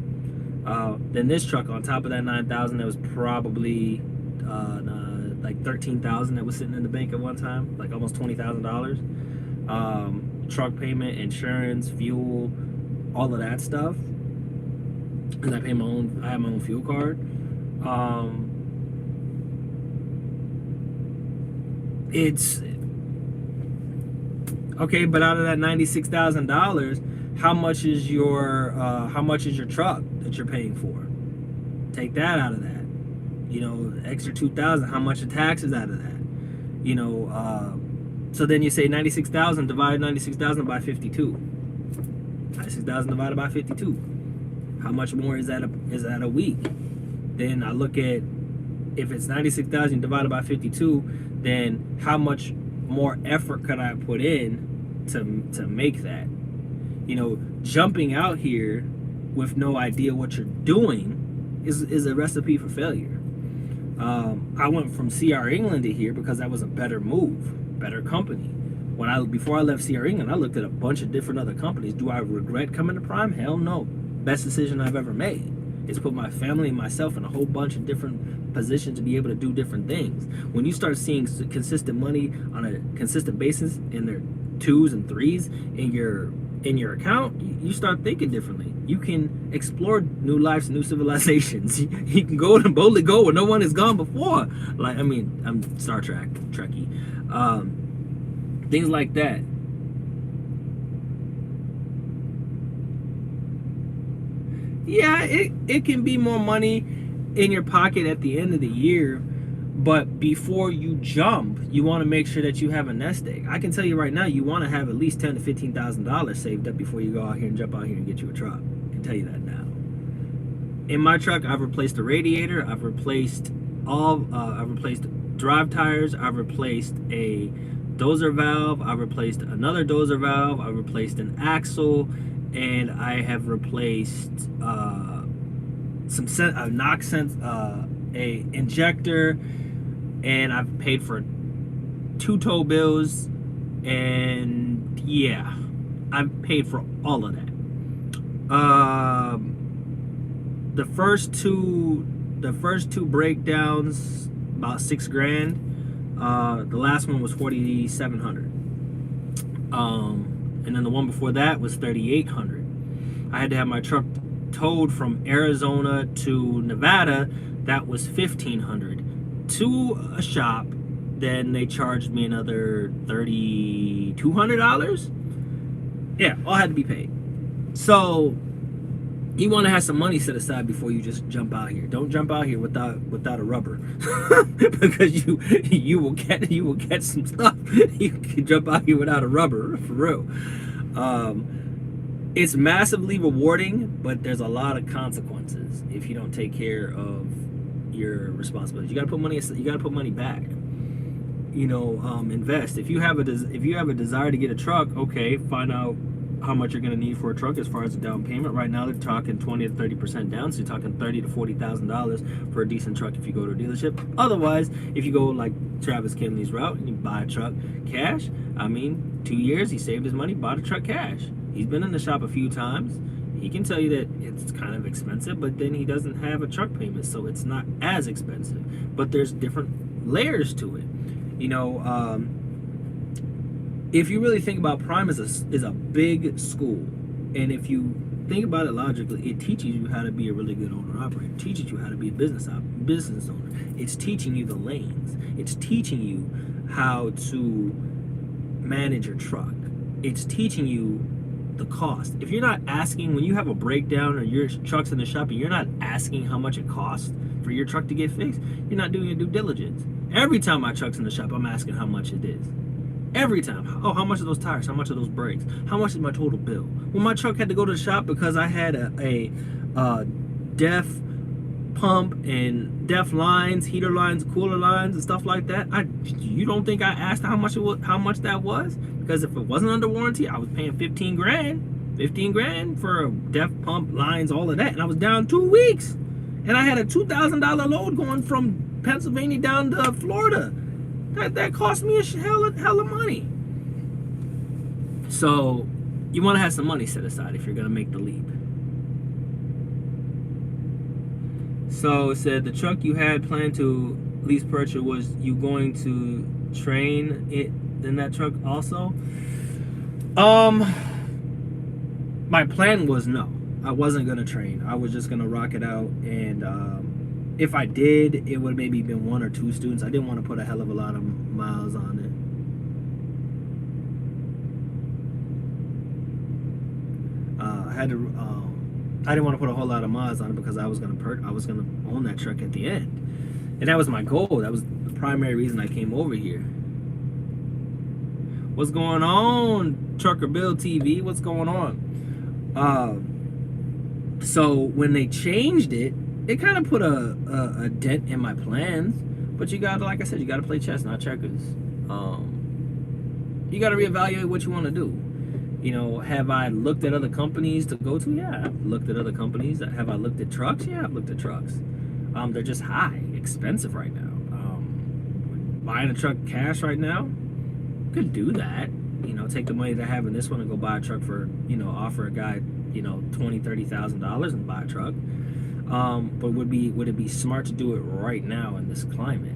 Then this truck, on top of that 9,000, that was probably like 13,000 that was sitting in the bank at one time, like almost $20,000. Truck payment, insurance, fuel, all of that stuff. And I have my own fuel card. It's okay, but out of that $96,000, how much is your truck that you're paying for? Take that out of that. You know, extra $2,000. How much of taxes out of that? You know, so then you say 96,000 divide 96,000 by 52. 96,000 divided by 52. How much more is that a week? Then I look at, if it's 96,000 divided by 52, then how much more effort could I put in to make that? You know, jumping out here with no idea what you're doing is a recipe for failure. I went from CR England to here because that was a better move, better company. Before I left CR England, I looked at a bunch of different other companies. Do I regret coming to Prime? Hell no. Best decision I've ever made. It's put my family and myself in a whole bunch of different positions to be able to do different things. When you start seeing consistent money on a consistent basis in their 2s and 3s in your account, you start thinking differently. You can explore new lives, new civilizations. You can go and boldly go where no one has gone before. Like, I mean, I'm Star Trek, Trekkie. Things like that. Yeah, it can be more money in your pocket at the end of the year, but before you jump, you want to make sure that you have a nest egg. I can tell you right now, you want to have at least $10,000 to $15,000 saved up before you go out here and jump out here and get you a truck. I can tell you that now. In my truck, I've replaced the radiator, I've replaced drive tires, I've replaced a dozer valve, I've replaced another dozer valve, I've replaced an axle, and I have replaced a injector, and I've paid for 2 tow bills, and yeah, I've paid for all of that. The first two breakdowns, about $6,000. The last one was $4,700. And then the one before that was $3,800. I had to have my truck towed from Arizona to Nevada. That was $1,500 to a shop. Then they charged me another $3,200. Yeah, all had to be paid. So You want to have some money set aside before you just jump out here. Don't jump out here without a rubber, because you will catch some stuff. You can jump out here without a rubber, for real. It's massively rewarding, but there's a lot of consequences if you don't take care of your responsibilities. You got to put money. You got to put money back. Invest. If you have a desire to get a truck, okay, find out how much you're going to need for a truck as far as a down payment. Right now, they're talking 20 to 30% down, so you're talking $30,000 to $40,000 for a decent truck if you go to a dealership. Otherwise, if you go like Travis Kinley's route and you buy a truck cash, 2 years, he saved his money, bought a truck cash. He's been in the shop a few times. He can tell you that it's kind of expensive, but then he doesn't have a truck payment, so it's not as expensive. But there's different layers to it. If you really think about Prime is a big school, and if you think about it logically, it teaches you how to be a really good owner operator. It teaches you how to be a business owner. It's teaching you the lanes. It's teaching you how to manage your truck. It's teaching you the cost. If you're not asking, when you have a breakdown or your truck's in the shop and you're not asking how much it costs for your truck to get fixed, you're not doing your due diligence. Every time my truck's in the shop, I'm asking how much it is. Every time. Oh, how much are those tires? How much are those brakes? How much is my total bill? When my truck had to go to the shop because I had a def pump and def lines, heater lines, cooler lines, and stuff like that, you don't think I asked how much that was? Because if it wasn't under warranty, I was paying 15 grand for a def pump, lines, all of that, and I was down 2 weeks, and I had a $2,000 load going from Pennsylvania down to Florida. That cost me a hell of money. So you want to have some money set aside if you're going to make the leap. So it said the truck you had planned to lease purchase, was you going to train it in that truck also? My plan was no. I wasn't going to train. I was just going to rock it out, and if I did, it would have maybe been 1 or 2 students. I didn't want to put a hell of a lot of miles on it. I didn't want to put a whole lot of miles on it because I was gonna own that truck at the end, and that was my goal. That was the primary reason I came over here. What's going on, Trucker Bill TV? What's going on? So when they changed it, it kind of put a dent in my plans, but you gotta, like I said, you gotta play chess, not checkers. You gotta reevaluate what you want to do. Have I looked at other companies to go to? Yeah, I've looked at other companies. Have I looked at trucks? Yeah, I've looked at trucks. They're just expensive right now. Buying a truck cash right now, could do that. Take the money that I have in this one and go buy a truck for, offer a guy, $20,000, $30,000 and buy a truck. But would it be smart to do it right now in this climate?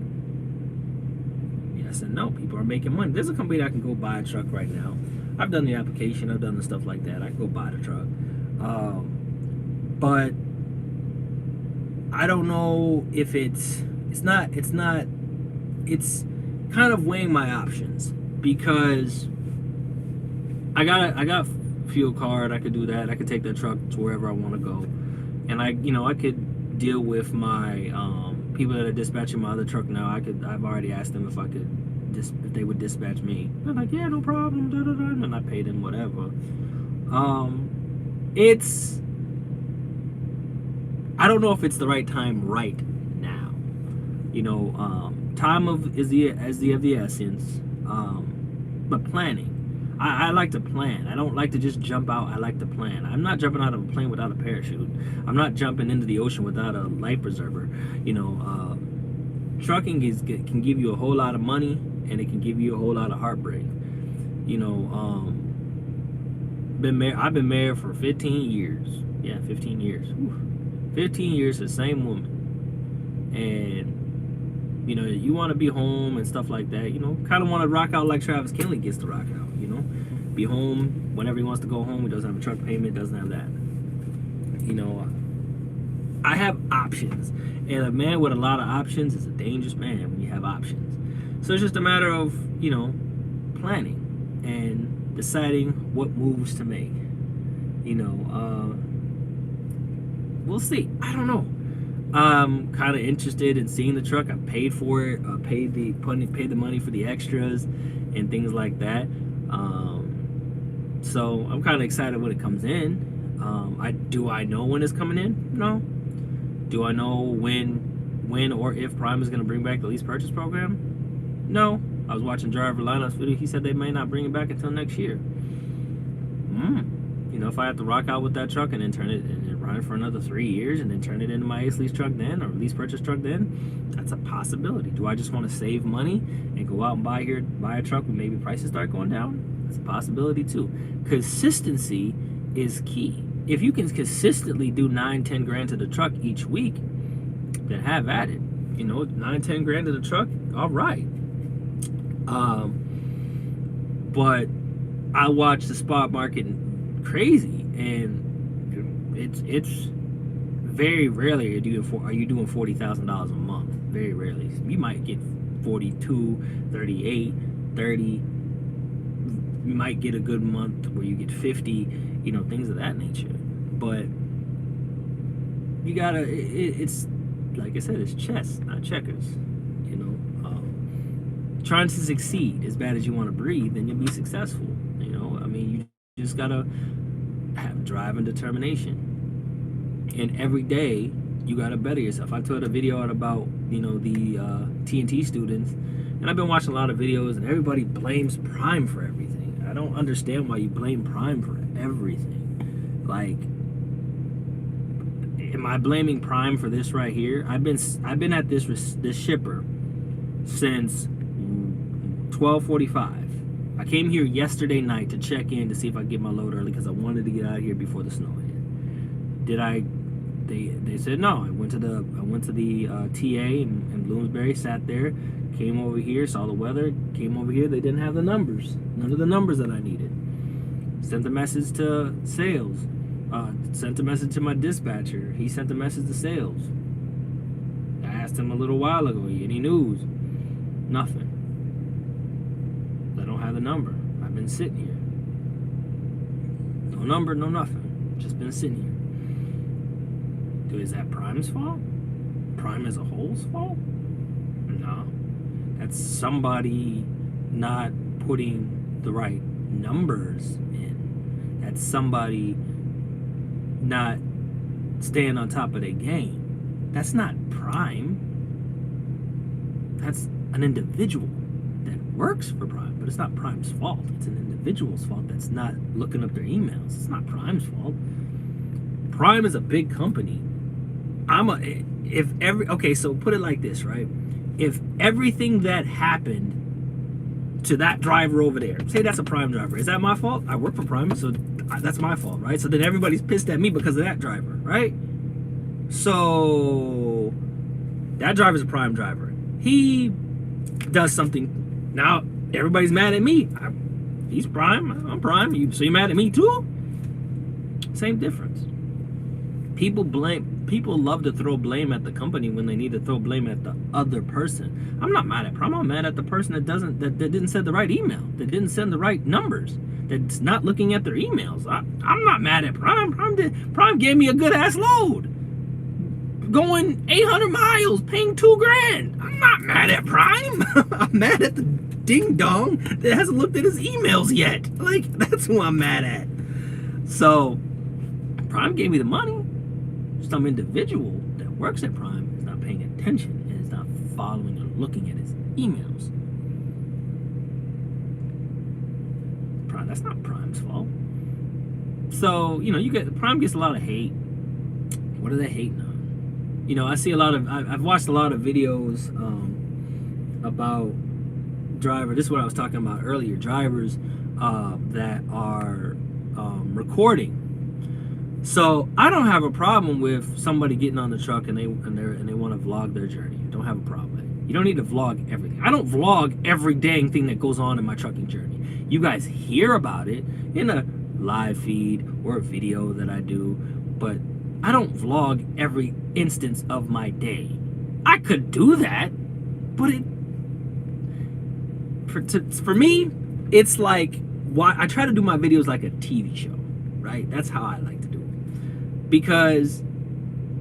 Yes and no. People are making money. There's a company that can go buy a truck right now. I've done the application. I've done the stuff like that. I can go buy the truck. But I don't know if it's kind of weighing my options, because I got fuel card. I could do that. I could take that truck to wherever I want to go. And I could deal with my people that are dispatching my other truck now. I've already asked them if they would dispatch me. They're like, yeah, no problem. Da, da, da. And I paid them whatever. I don't know if it's the right time right now. Time is the essence. But planning. I like to plan. I don't like to just jump out. I like to plan. I'm not jumping out of a plane without a parachute. I'm not jumping into the ocean without a life preserver. Trucking can give you a whole lot of money, and it can give you a whole lot of heartbreak. I've been married for 15 years. Yeah, 15 years. Whew. 15 years to the same woman. And you want to be home and stuff like that. Kind of want to rock out like Travis Kinley gets to rock out. Be home whenever he wants to go home. He doesn't have a truck payment, doesn't have that. I have options, and a man with a lot of options is a dangerous man when you have options. So it's just a matter of planning and deciding what moves to make. we'll see. I don't know. I'm kind of interested in seeing the truck. I paid for it. Paid the money for the extras and things like that. So I'm kind of excited when it comes in. Do I know when it's coming in? No. Do I know when or if Prime is going to bring back the lease purchase program? No. I was watching Driver Lineups video. He said they may not bring it back until next year. You know, if I have to rock out with that truck and then turn it and run it for another 3 years and then turn it into my Ace lease truck then, or lease purchase truck then, that's a possibility. Do I just want to save money and go out and buy a truck when maybe prices start going down? That's a possibility too. Consistency is key. If you can consistently do 9-10 grand to the truck each week, then have at it. You know, 9-10 grand to the truck, all right. But I watch the spot market crazy, and it's very rarely are you doing $40,000 a month. Very rarely. You might get 42, 38, 30. You might get a good month where you get 50, you know, things of that nature. But you gotta, it's like I said, it's chess, not checkers. You know, trying to succeed as bad as you want to breathe, then you'll be successful. You know, I mean, you just gotta have drive and determination, and every day you gotta better yourself. I told a video out about, you know, the TNT students, and I've been watching a lot of videos, and everybody blames Prime for everything. I don't understand why you blame Prime for everything. Like, am I blaming Prime for this right here? I've been at this shipper since 12:45. I came here yesterday night to check in to see if I could get my load early because I wanted to get out of here before the snow hit. They said no. I went to the TA in Bloomsbury, sat there, came over here, saw the weather, came over here. They didn't have the numbers, none of the numbers that I needed. Sent a message to sales, sent a message to my dispatcher. He sent a message to sales. I asked him a little while ago, any news? Nothing. I don't have the number. I've been sitting here. No number, no nothing. Just been sitting here. Dude, is that Prime's fault? Prime as a whole's fault? No. That's somebody not putting the right numbers in. That's somebody not staying on top of their game. That's not Prime. That's an individual that works for Prime, but it's not Prime's fault. It's an individual's fault that's not looking up their emails. It's not Prime's fault. Prime is a big company. So put it like this, right? If everything that happened to that driver over there, say that's a Prime driver, is that my fault? I work for Prime, so that's my fault, right? So then everybody's pissed at me because of that driver, right? So that driver's a Prime driver. He does something. Now everybody's mad at me. He's Prime, I'm Prime. So you're mad at me too? Same difference. People love to throw blame at the company when they need to throw blame at the other person. I'm not mad at Prime. I'm mad at the person that didn't send the right email, that didn't send the right numbers, that's not looking at their emails. I'm not mad at Prime. Prime gave me a good ass load, going 800 miles, paying $2,000. I'm not mad at Prime. I'm mad at the ding dong that hasn't looked at his emails yet. Like, that's who I'm mad at. So Prime gave me the money. Some individual that works at Prime is not paying attention and is not following or looking at his emails. Prime, that's not Prime's fault. So, you know, Prime gets a lot of hate. What are they hating on? You know, I've watched a lot of videos about this is what I was talking about earlier, drivers that are recording. So I don't have a problem with somebody getting on the truck and they want to vlog their journey. I don't have a problem with it. You don't need to vlog everything. I don't vlog every dang thing that goes on in my trucking journey. You guys hear about it in a live feed or a video that I do, but I don't vlog every instance of my day. I could do that, but for me, it's like, I try to do my videos like a TV show, right? That's how I like to do it. Because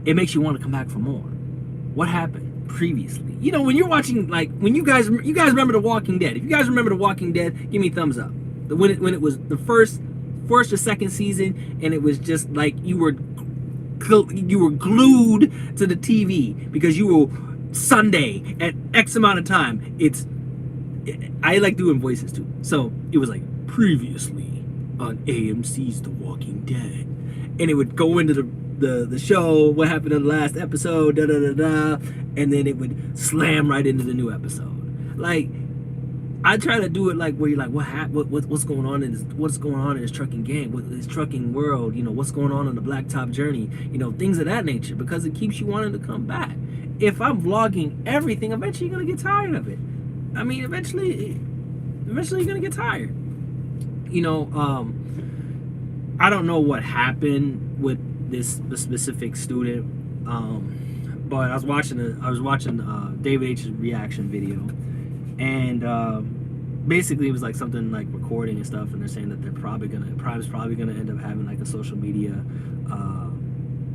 it makes you want to come back for more. What happened previously? You know, when you're watching, like, when you guys remember The Walking Dead. If you guys remember The Walking Dead, give me a thumbs up. When it was the first or second season, and it was just like you were glued to the TV because you were Sunday at X amount of time. I like doing voices too. So it was like previously on AMC's The Walking Dead, and it would go into the show, what happened in the last episode, da da da da, and then it would slam right into the new episode. Like, I try to do it like where you're like, what's going on in this trucking game, what this trucking world, you know, what's going on the blacktop journey, you know, things of that nature, because it keeps you wanting to come back. If I'm vlogging everything, eventually you're gonna get tired of it. I mean, eventually you're gonna get tired. You know, I don't know what happened with this specific student, but I was watching David H's reaction video, and basically it was like something like recording and stuff, and they're saying that Prime's probably gonna end up having like a social media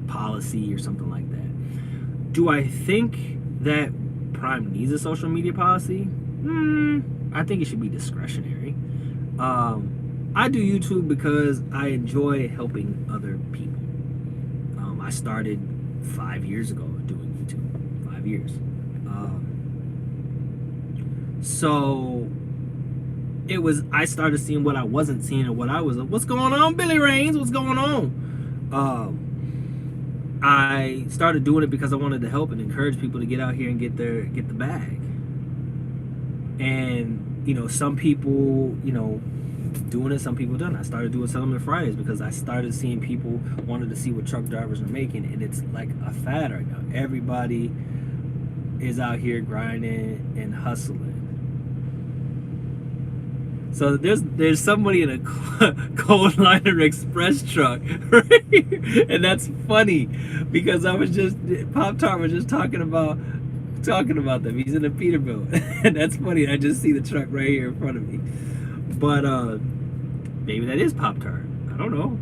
policy or something like that. Do I think that Prime needs a social media policy? I think it should be discretionary. I do YouTube because I enjoy helping other people. I started 5 years ago doing YouTube. 5 years. So it was, I started seeing what I wasn't seeing, and what's going on, Billy Rains? What's going on? I started doing it because I wanted to help and encourage people to get out here and get the bag. And, you know, some people, you know, doing it, some people don't. I started doing Settlement Fridays because I started seeing people wanted to see what truck drivers are making, and it's like a fad right now. Everybody is out here grinding and hustling. So there's somebody in a coal liner express truck right here. And that's funny because Pop Tart was just talking about them. He's in a Peterbilt. And that's funny. I just see the truck right here in front of me. But maybe that is Pop Tart. I don't know.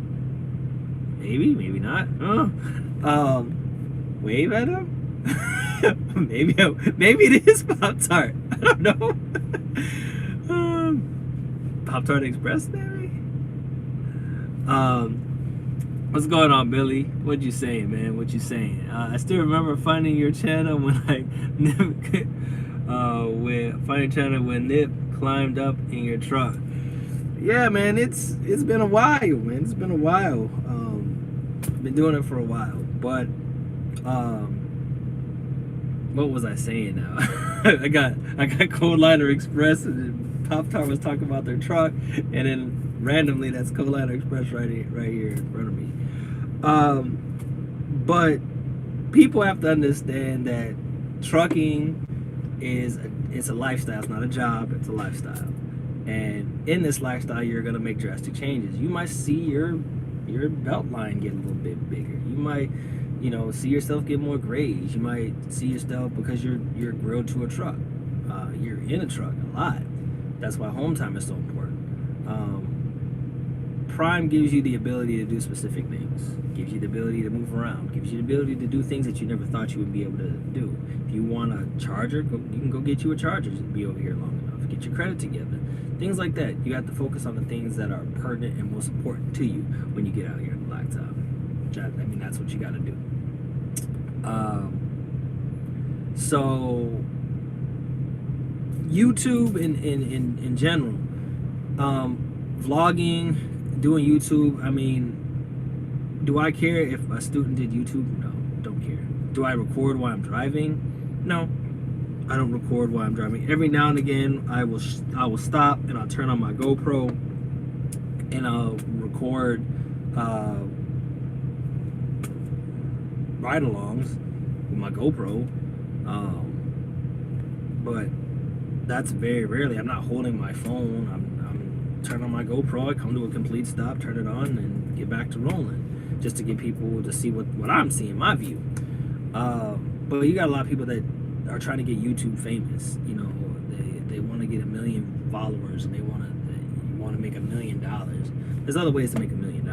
Maybe not. Wave at him. maybe it is Pop Tart. I don't know. Pop Tart Express, maybe. What's going on, Billy? What you saying, man? What you saying? I still remember finding your channel when Nip climbed up in your truck. Yeah, man, it's been a while, man. It's been a while. Been doing it for a while, but what was I saying now? I got Coal Liner Express, and Pop Tart was talking about their truck, and then randomly that's Coal Liner Express right here in front of me. But people have to understand that trucking it's a lifestyle. It's not a job. It's a lifestyle. And in this lifestyle, you're gonna make drastic changes. You might see your belt line get a little bit bigger. You might, you know, see yourself get more grades. You might see yourself, because you're grilled to a truck. You're in a truck a lot. That's why home time is so important. Prime gives you the ability to do specific things, gives you the ability to move around, gives you the ability to do things that you never thought you would be able to do. If you want a charger, you can go get you a charger and be over here long enough. Get your credit together. Things like that. You have to focus on the things that are pertinent and most important to you when you get out here in the blacktop. I mean, that's what you got to do. So YouTube in general, vlogging, doing YouTube, I mean, do I care if a student did YouTube? No, don't care. Do I record while I'm driving? No, I don't record while I'm driving. Every now and again, I will stop and I'll turn on my GoPro and I'll record ride-alongs with my GoPro, but that's very rarely. I'm not holding my phone. I'm turn on my GoPro, I come to a complete stop, turn it on, and get back to rolling, just to get people to see what I'm seeing, my view. But you got a lot of people that are trying to get YouTube famous. You know, they want to get 1 million followers, and they want to make $1 million. There's other ways to make $1 million.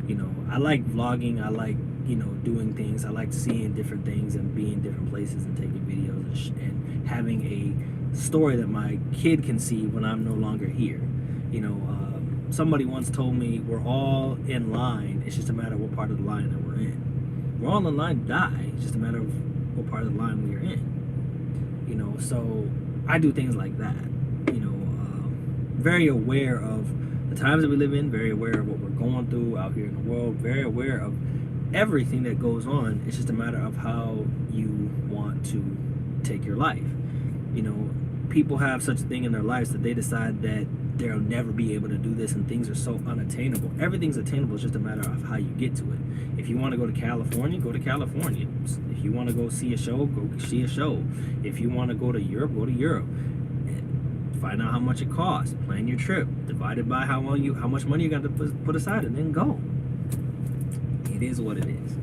You know, I like vlogging. I like doing things. I like seeing different things and being different places and taking videos and having a story that my kid can see when I'm no longer here. Somebody once told me we're all in line. It's just a matter of what part of the line that we're in. We're all in line to die. It's just a matter of what part of the line we are in. So I do things like that. Very aware of the times that we live in, very aware of what we're going through out here in the world, very aware of everything that goes on. It's just a matter of how you want to take your life. People have such a thing in their lives that they decide that they'll never be able to do this, and things are so unattainable. Everything's attainable. It's just a matter of how you get to it. If you want to go to California, go to California. If you want to go see a show, go see a show. If you want to go to Europe, go to Europe. Find out how much it costs. Plan your trip. Divided by how much money you got to put aside, and then go. It is what it is.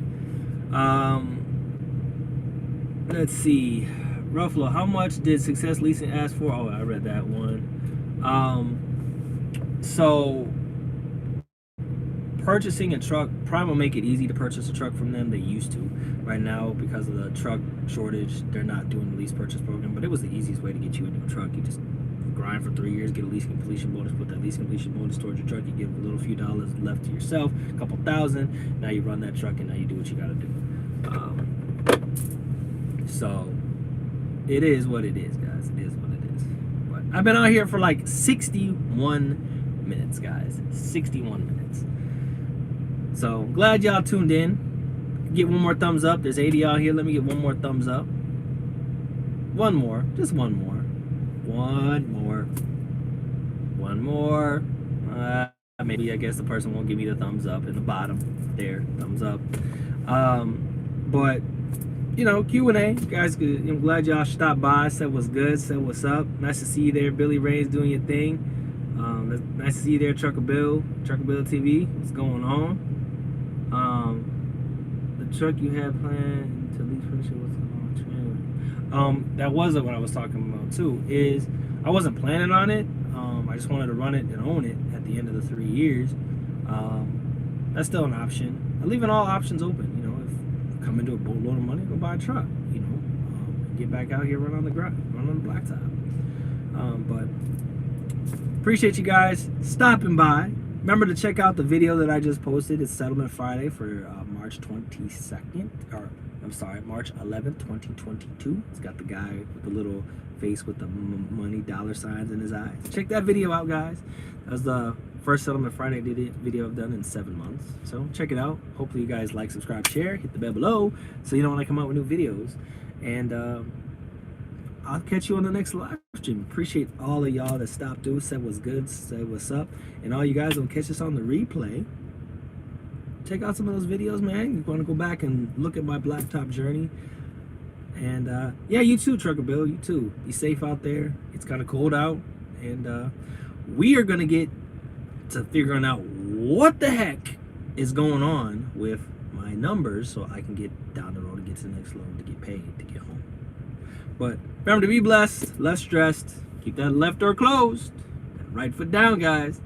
Let's see. Ruffalo, how much did Success Leasing ask for? Oh, I read that one. So purchasing a truck, Prime will make it easy to purchase a truck from them. They used to. Right now, because of the truck shortage, they're not doing the lease purchase program, but it was the easiest way to get you a new truck. You just grind for 3 years, get a lease completion bonus, put that lease completion bonus towards your truck, you get a little few dollars left to yourself, a couple thousand, now you run that truck and now you do what you gotta do. So it is what it is, guys. It is what it is. But I've been out here for like 61 minutes, guys. 61 minutes. So glad y'all tuned in. Get one more thumbs up. There's 80 out here. Let me get one more thumbs up. One more. Just one more. One more. Maybe I guess the person won't give me the thumbs up in the bottom there. Thumbs up. But Q&A, guys. I'm glad y'all stopped by. Said what's good. Said what's up. Nice to see you there, Billy Ray's doing your thing. Nice to see you there, Trucker Bill TV. What's going on? The truck you had planned to lease purchase was on trailer. That was what I was talking about too. Is I wasn't planning on it. I just wanted to run it and own it at the end of the 3 years. That's still an option. I'm leaving all options open. If I come into a boatload of money, go buy a truck. Get back out here, run on the blacktop. But appreciate you guys stopping by. Remember to check out the video that I just posted. It's Settlement Friday for March 22nd, or I'm sorry, March 11th, 2022. It's got the guy with the little face with the money dollar signs in his eyes. Check that video out, guys. That was the first Settlement Friday video I've done in 7 months. So check it out. Hopefully you guys like, subscribe, share, hit the bell below so you know when I come out with new videos. And I'll catch you on the next live stream. Appreciate all of y'all that stopped through, said what's good, said what's up. And all you guys will catch us on the replay. Check out some of those videos, man. You want to go back and look at my blacktop journey. And yeah, you too, Trucker Bill. You too. Be safe out there. It's kind of cold out. And we are going to get to figuring out what the heck is going on with my numbers so I can get down the road and get to the next load to get paid to get home. But remember to be blessed, less stressed, keep that left door closed, right foot down, guys.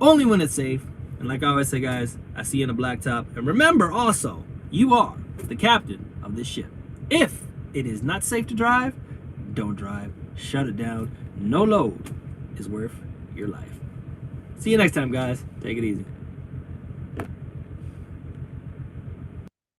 Only when it's safe. And like I always say, guys, I see you in the blacktop. And remember also, you are the captain of this ship. If it is not safe to drive, don't drive. Shut it down. No load is worth your life. See you next time, guys. Take it easy.